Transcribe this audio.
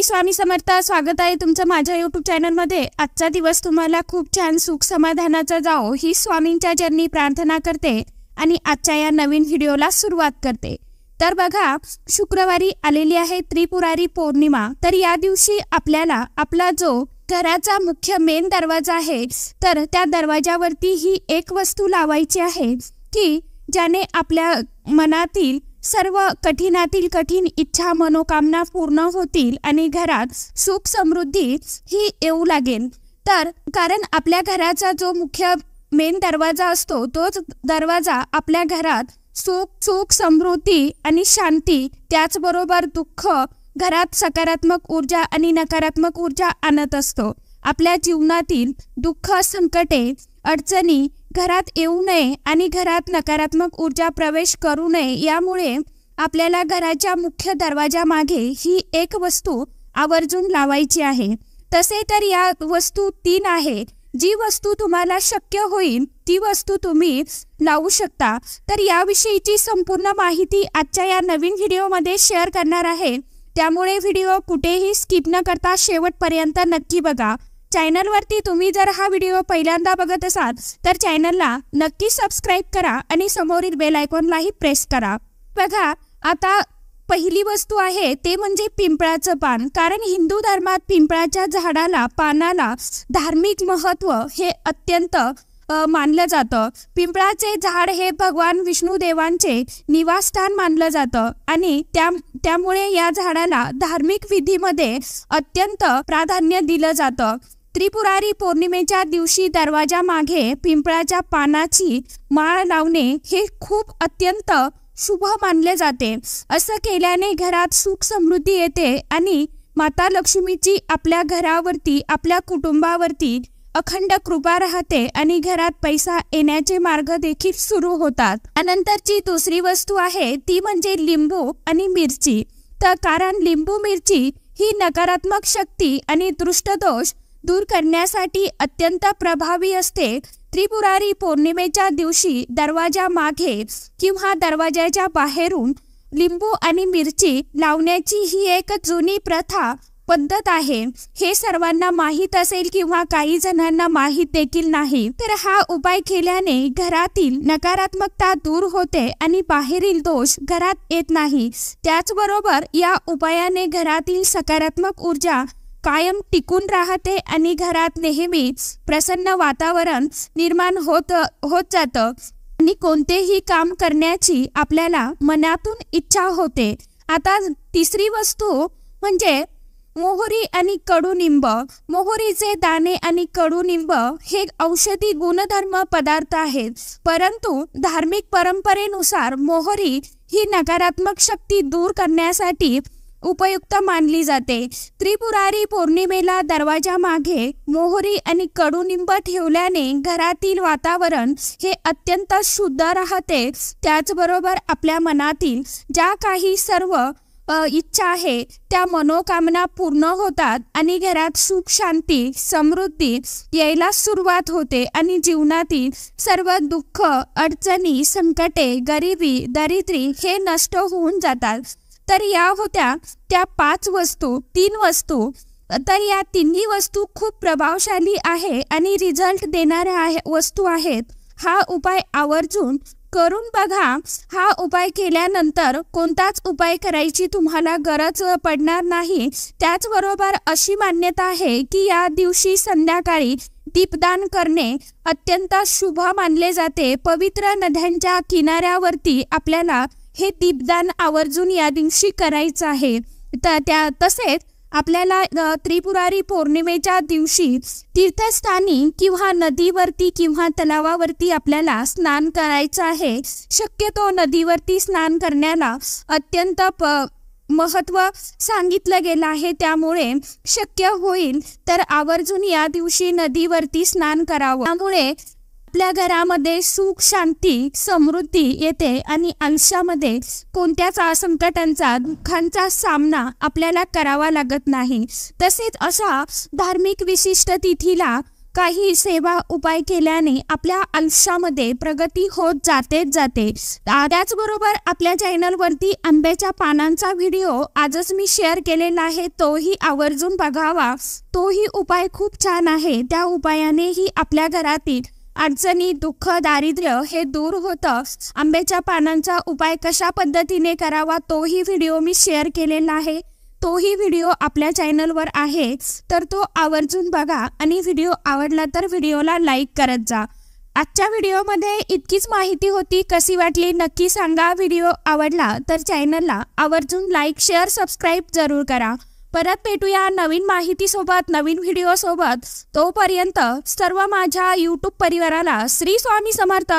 श्री स्वामी समर्थ। स्वागत आहे तुमचं माझ्या YouTube चॅनलमध्ये। आजचा दिवस तुम्हाला खूप छान सुख समाधानाचा जाओ ही स्वामींच्या चरणी प्रार्थना करते आणि आजच्या या नवीन व्हिडिओला सुरुवात करते। तर बघा, शुक्रवारी आलेली आहे त्रिपुरारी पौर्णिमा। तर या दिवशी आपल्याला आपला जो घराचा मुख्य मेन दरवाजा आहे तर त्या दरवाजावरती ही एक वस्तू लावायची आहे की ज्याने आपल्या मनातील सर्व कठीणातील कठीण इच्छा मनोकामना पूर्ण होतील आणि घरात सुख समृद्धी ही येऊ लागेल। तर कारण आपल्या घराचा जो मुख्य मेन दरवाजा असतो तोच दरवाजा आपल्या घरात सुख समृद्धी आणि शांती त्याचबरोबर दुःख घरात सकारात्मक ऊर्जा आणि नकारात्मक ऊर्जा आणत असतो। आपल्या जीवनातील दुःख संकटे अडचणी घरात येऊ नये आणि घरात नकारात्मक ऊर्जा प्रवेश करू नये यामुळे आपल्याला घराच्या मुख्य दरवाजा मागे ही एक वस्तू आवर्जून लावायची आहे। तसे तर या वस्तू 3 आहे। जी वस्तू तुम्हाला शक्य होईल ती वस्तू तुम्ही लावू शकता। तर याविषयीची संपूर्ण माहिती आजच्या या नवीन व्हिडिओमध्ये शेअर करणार आहे, त्यामुळे व्हिडिओ कुठेही स्किप न करता शेवटपर्यंत नक्की बघा। चॅनलवरती तुम्ही जर हा व्हिडिओ पहिल्यांदा बघत असाल तर चॅनलला नक्की सबस्क्राइब करा आणि समोरील बेल आयकॉनलाही प्रेस करा। बघा, आता पहिली वस्तू आहे ते म्हणजे पिंपळाचं पान। कारण हिंदू धर्मात पिंपळाच्या झाडाला पानाला धार्मिक महत्त्व हे अत्यंत मानलं जातं। पिंपळाचे झाड हे भगवान विष्णू देवांचे निवासस्थान मानलं जातं आणि त्यामुळे या झाडाला धार्मिक विधीमध्ये अत्यंत प्राधान्य दिलं जातं। त्रिपुरारी पौर्णिमेच्या दिवशी दरवाजा मागे पिंपळाच्या पानाची माळ लावणे हे खूप अत्यंत शुभ मानले जाते। असं केल्याने घरात सुख समृद्धी येते आणि माता लक्ष्मीची आपल्या घरावरती आपल्या कुटुंबावरती अखंड कृपा राहते आणि घरात पैसा येण्याचे मार्ग देखील सुरू होतात। त्यानंतरची दुसरी वस्तू आहे ती म्हणजे लिंबू आणि मिरची। तर कारण लिंबू मिरची ही नकारात्मक शक्ती आणि दृष्टदोष दूर करण्यासाठी अत्यंत प्रभावी असते। त्रिपुरारी पौर्णिमेच्या दिवशी दरवाजा मागे किंवा दरवाजाच्या बाहेरून लिंबू आणि मिरची लावण्याची ही एक जुनी प्रथा पद्धत आहे। हे सर्वांना माहीत असेल किंवा काही जणांना माहीत देखील नाही। तर हा उपाय केल्याने घरातील नकारात्मकता दूर होते आणि बाहेरील दोष घरात येत नाही। त्याचबरोबर या उपायाने घरातील सकारात्मक ऊर्जा कायम टिकून राहते आणि घरात नेहमी प्रसन्न वातावरण निर्माण होत जातं आणि कोणतेही काम करण्याची आपल्याला मनातून इच्छा होते। आता तिसरी वस्तू म्हणजे मोहरी आणि कडुनिंब। मोहरीचे दाणे आणि कडुनिंब हे औषधी गुणधर्म पदार्थ आहेत, परंतु धार्मिक परंपरेनुसार मोहरी ही नकारात्मक शक्ती दूर करण्यासाठी उपयुक्त मानली जाते। त्रिपुरारी पौर्णिमेला दरवाजा मागे मोहरी आणि कडुनिंब ठेवल्याने घरातील वातावरण हे अत्यंत शुद्ध राहते। त्याचबरोबर आपल्या मनातील ज्या काही सर्व इच्छा आहे त्या मनोकामना पूर्ण होतात आणि घरात सुख शांती समृद्धी यायला सुरुवात होते आणि जीवनातील सर्व दुःख अडचणी संकटे गरिबी दारिद्र्य हे नष्ट होऊन जातात। तर या होत्या त्या 3 वस्तू। तर या तिन्ही वस्तू खूप प्रभावशाली आहे आणि रिझल्ट देणाऱ्या वस्तू आहेत। हा उपाय आवर्जून करून बघा। हा उपाय केल्यानंतर कोणताच उपाय करायची तुम्हाला गरज पडणार नाही। त्याचबरोबर अशी मान्यता आहे की या दिवशी संध्याकाळी दीपदान करणे अत्यंत शुभ मानले जाते। पवित्र नद्यांच्या किनाऱ्यावरती आपल्याला हे दीपदान आवर्जून या दिवशी करायचं आहे। तसेच आपल्याला त्रिपुरारी पौर्णिमेच्या दिवशी तीर्थस्थानी किंवा नदीवरती किंवा तलावावरती आपल्याला स्नान करायचं आहे। शक्यतो नदीवरती स्नान करण्याला अत्यंत महत्त्व सांगितलं गेलं आहे, त्यामुळे शक्य होईल तर आवर्जून या दिवशी नदीवरती स्नान करावं। त्यामुळे आपल्या घरामध्ये सुख शांती समृद्धी येते आणि आयुष्यामध्ये कोणत्याच संकटांचा दुःखांचा सामना आपल्याला करावा लागत नाही। तसेच अशा धार्मिक विशिष्ट तिथीला काही सेवा उपाय केल्याने आपल्या आयुष्यामध्ये प्रगती होत जाते. त्याचबरोबर आपल्या चॅनलवरती आंब्याच्या पानांचा व्हिडिओ आजच मी शेअर केलेला आहे, तोही आवर्जून बघावा. तोही उपाय खूप छान आहे. त्या उपायानेही आपल्या घरातील अडचणी, दुःख, दारिद्र्य हे दूर होतं. आंब्याच्या पानांचा उपाय कशा पद्धतीने करावा तोही व्हिडिओ मी शेअर केलेला आहे. तोही व्हिडिओ आपल्या चॅनलवर आहे, तर तो आवर्जून बघा आणि व्हिडिओ आवडला तर व्हिडिओला लाईक करत जा. आजच्या व्हिडिओमध्ये इतकीच माहिती होती. कशी वाटली नक्की सांगा. व्हिडिओ आवडला तर चॅनलला आवर्जून लाईक, शेअर, सबस्क्राईब जरूर करा. परत भेटूया नवीन माहितीसोबत, नवीन व्हिडिओसोबत. तोपर्यंत सर्व माझ्या यूट्यूब परिवाराला श्री स्वामी समर्थ.